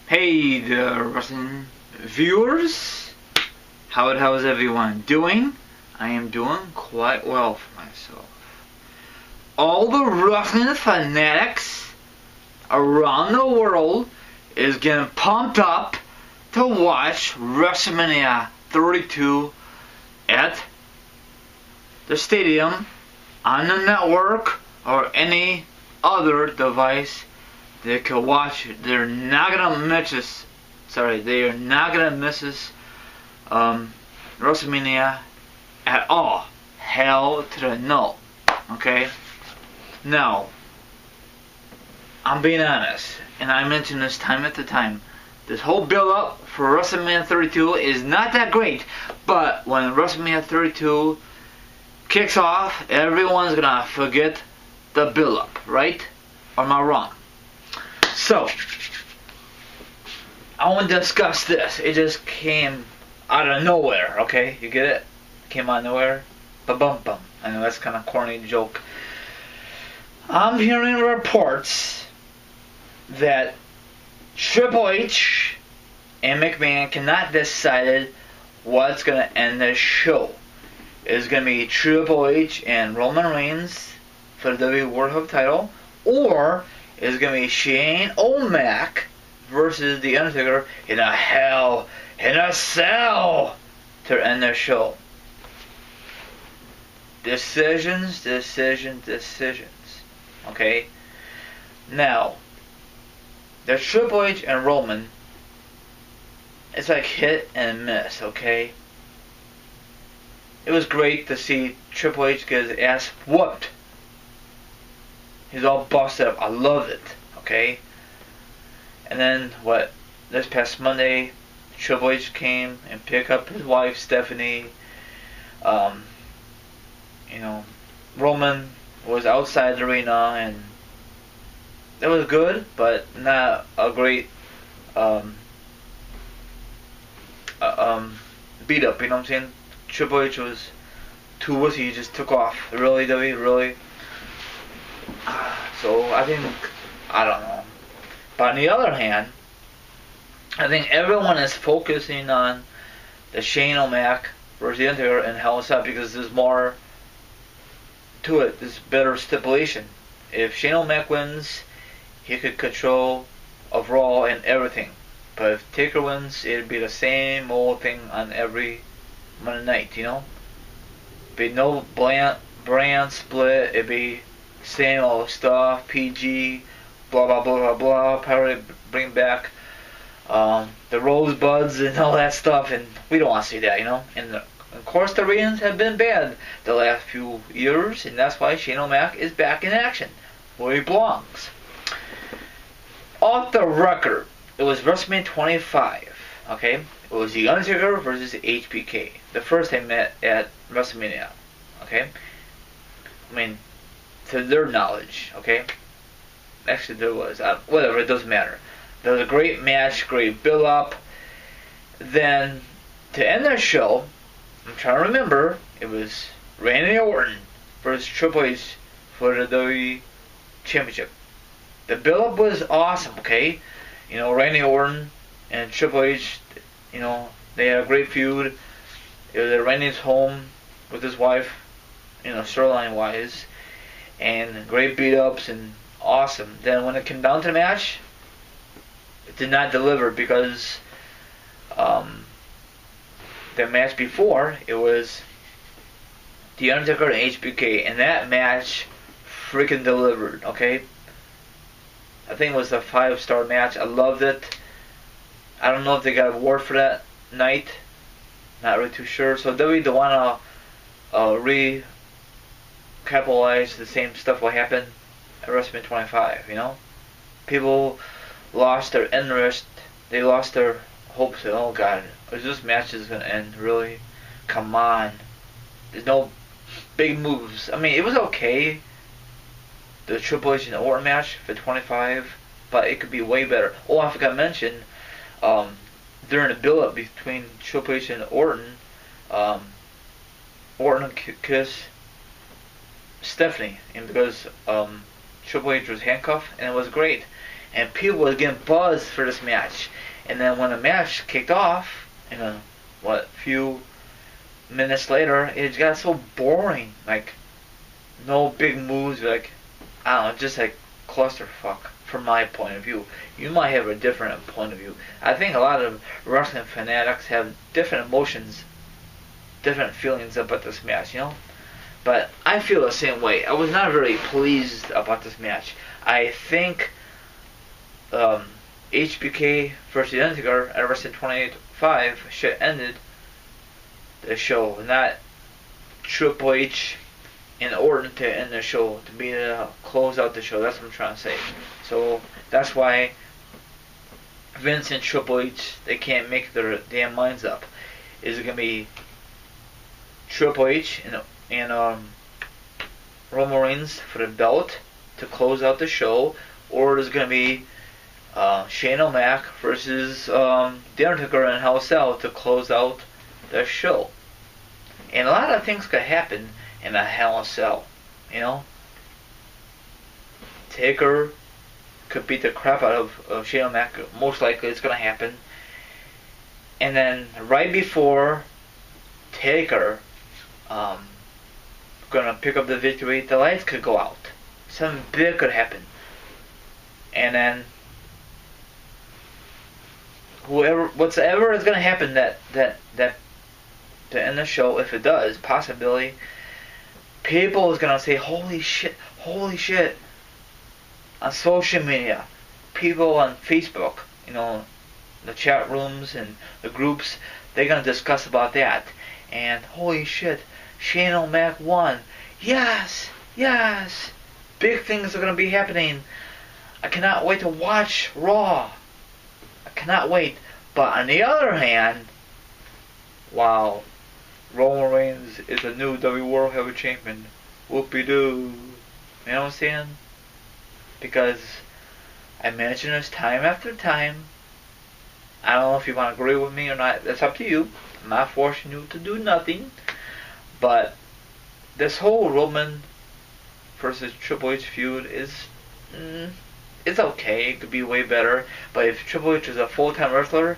Hey there, wrestling viewers. How's everyone doing? I am doing quite well for myself. All the wrestling fanatics around the world is getting pumped up to watch WrestleMania 32 at the stadium, on the network, or any other device they can watch it. They're not gonna miss this. They are not gonna miss this WrestleMania at all. Hell to the no. Okay. Now, I'm being honest, and I mention this time after time. This whole build-up for WrestleMania 32 is not that great, but when WrestleMania 32 kicks off, everyone's gonna forget the build-up, right? Or am I wrong? So, I want to discuss this. It just came out of nowhere, okay? You get it? Came out of nowhere. Ba-bum-bum. I know that's kind of corny joke. I'm hearing reports that Triple H and McMahon cannot decide what's going to end this show. It's going to be Triple H and Roman Reigns for the WWE World Heavyweight title, or it's going to be Shane O'Mac versus The Undertaker in a Hell in a Cell to end their show. Decisions. Okay? Now, the Triple H and Roman, it's like hit and miss, okay? It was great to see Triple H get his ass whooped. He's all busted up. I loved it, okay? And then, this past Monday, Triple H came and picked up his wife, Stephanie. Roman was outside the arena, and it was good, but not a great beat up, you know what I'm saying? Triple H was too wussy, he just took off. Really, W? Really? So, I don't know. But on the other hand, I think everyone is focusing on the Shane O'Mac versus The Undertaker and Hell in a Cell because there's more to it. There's better stipulation. If Shane O'Mac wins, he could control of Raw and everything. But if Taker wins, it'd be the same old thing on every Monday night, you know? Be no brand split, it'd be same old stuff, PG, blah blah blah blah blah, probably bring back the rosebuds and all that stuff, and we don't want to see that, you know? And of course the ratings have been bad the last few years, and that's why Shane O'Mac is back in action, where he belongs. Off the record, it was WrestleMania 25, okay? It was The Undertaker versus HBK. The first they met at WrestleMania, okay? I mean, to their knowledge, okay? Actually, there was. Whatever, it doesn't matter. There was a great match, great build-up. Then, to end their show, I'm trying to remember, it was Randy Orton versus Triple H for the WWE Championship. The build-up was awesome, okay? You know, Randy Orton and Triple H, you know, they had a great feud. It was at Randy's home with his wife, you know, storyline-wise. And great beat-ups and awesome. Then when it came down to the match, it did not deliver because the match before, it was The Undertaker and HBK, and that match freaking delivered, okay? I think it was a 5-star match. I loved it. I don't know if they got an award for that night. Not really too sure. So WWE don't want to recapitalize the same stuff what happened at WrestleMania 25, you know? People lost their interest. They lost their hopes. Oh God, is this match is going to end? Really? Come on. There's no big moves. I mean, it was okay, the Triple H and Orton match for 25, but it could be way better. Oh, I forgot to mention, during the build-up between Triple H and Orton, Orton kissed Stephanie, and because Triple H was handcuffed, and it was great. and people were getting buzzed for this match. And then when the match kicked off, few minutes later, it got so boring. Like, no big moves, like, I don't know, just like clusterfuck from my point of view. You might have a different point of view. I think a lot of wrestling fanatics have different emotions, different feelings about this match, you know? But I feel the same way. I was not very pleased about this match. I think HBK versus The Undertaker at WrestleMania 28.5 should have ended the show, not Triple H and Orton to end the show, to be to close out the show. That's what I'm trying to say. So that's why Vince and Triple H, they can't make their damn minds up. Is it gonna be Triple H and Roman Reigns for the belt to close out the show, or is it gonna be Shane O'Mac versus The Undertaker and Hell in a Cell to close out the show? And a lot of things could happen in a Hell in a Cell, you know. Taker could beat the crap out of Shane O'Mac. Most likely it's gonna happen. And then right before Taker gonna pick up the victory, the lights could go out. Something big could happen. And then whatever is gonna happen that to end the show, if it does, possibly, people is gonna say, holy shit, on social media, people on Facebook, you know, the chat rooms and the groups, they're gonna discuss about that. And holy shit, Shane O'Mac won. Yes, big things are gonna be happening. I cannot wait to watch Raw. I cannot wait. But on the other hand, wow, Roman Reigns is a new W World Heavyweight Champion. Whoopie-doo. You know what I'm saying? Because I mention this time after time. I don't know if you want to agree with me or not. That's up to you. I'm not forcing you to do nothing. But this whole Roman versus Triple H feud is... it's okay. It could be way better. But if Triple H was a full-time wrestler,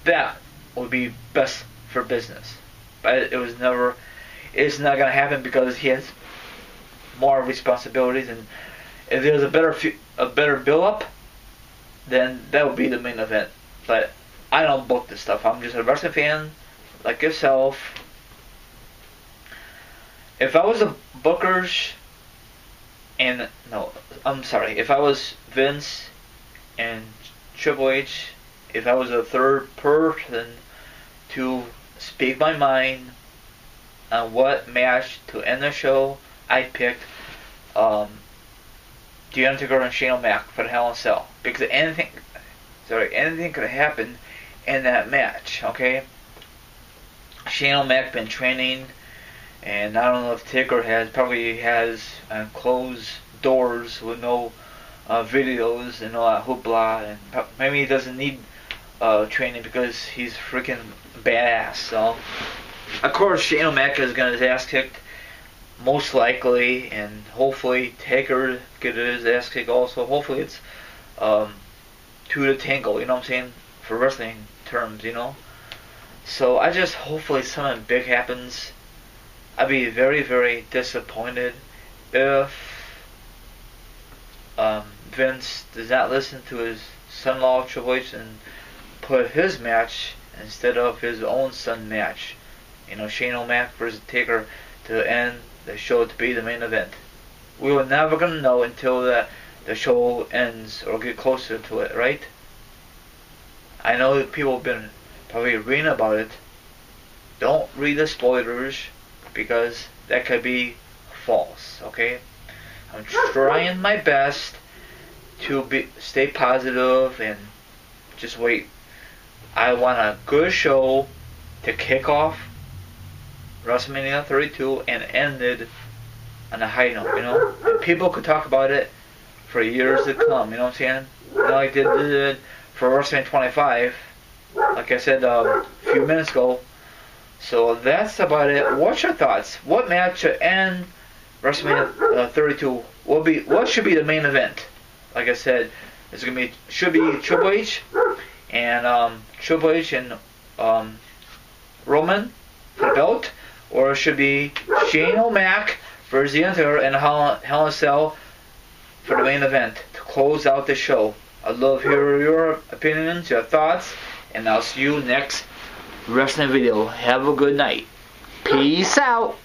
that would be best for business. But it's not going to happen because he has more responsibilities, and if there's a better build-up, then that would be the main event. But I don't book this stuff. I'm just a wrestling fan like yourself. If I was the bookers, if I was Vince and Triple H, if I was a third person to speak my mind on what match to end the show, I picked The Undertaker and Shane O'Mac for the Hell in a Cell, because anything could happen in that match. Okay, Shane O'Mac been training, and I don't know if Taker probably has closed doors with no videos and all that hoopla, and maybe he doesn't need training because he's freaking badass. So of course Shane O'Mac is gonna his ass kicked, most likely, and hopefully Taker get his ass kicked also. Hopefully it's to the tangle, you know what I'm saying, for wrestling terms, you know. So I just hopefully something big happens. I'd be very, very disappointed if Vince does not listen to his son-in-law Triple H and put his match instead of his own son match. You know, Shane O'Mac versus Taker to end the show to be the main event. We were never gonna know until the show ends or get closer to it, right? I know that people have been probably reading about it. Don't read the spoilers because that could be false, okay? I'm trying my best to stay positive and just wait. I want a good show to kick off WrestleMania 32 and end it on a high note, you know? And people could talk about it for years to come, you know what I'm saying? Like they did for WrestleMania 25, like I said a few minutes ago. So that's about it. What's your thoughts? What match should end WrestleMania 32? What should be the main event? like I said, it's gonna be should be Triple H and Roman for the belt, or it should be Shane O'Mac versus The Undertaker and Hell in a Cell for the main event to close out the show. I'd love to hear your opinions, your thoughts, and I'll see you next wrestling video. Have a good night. Peace out.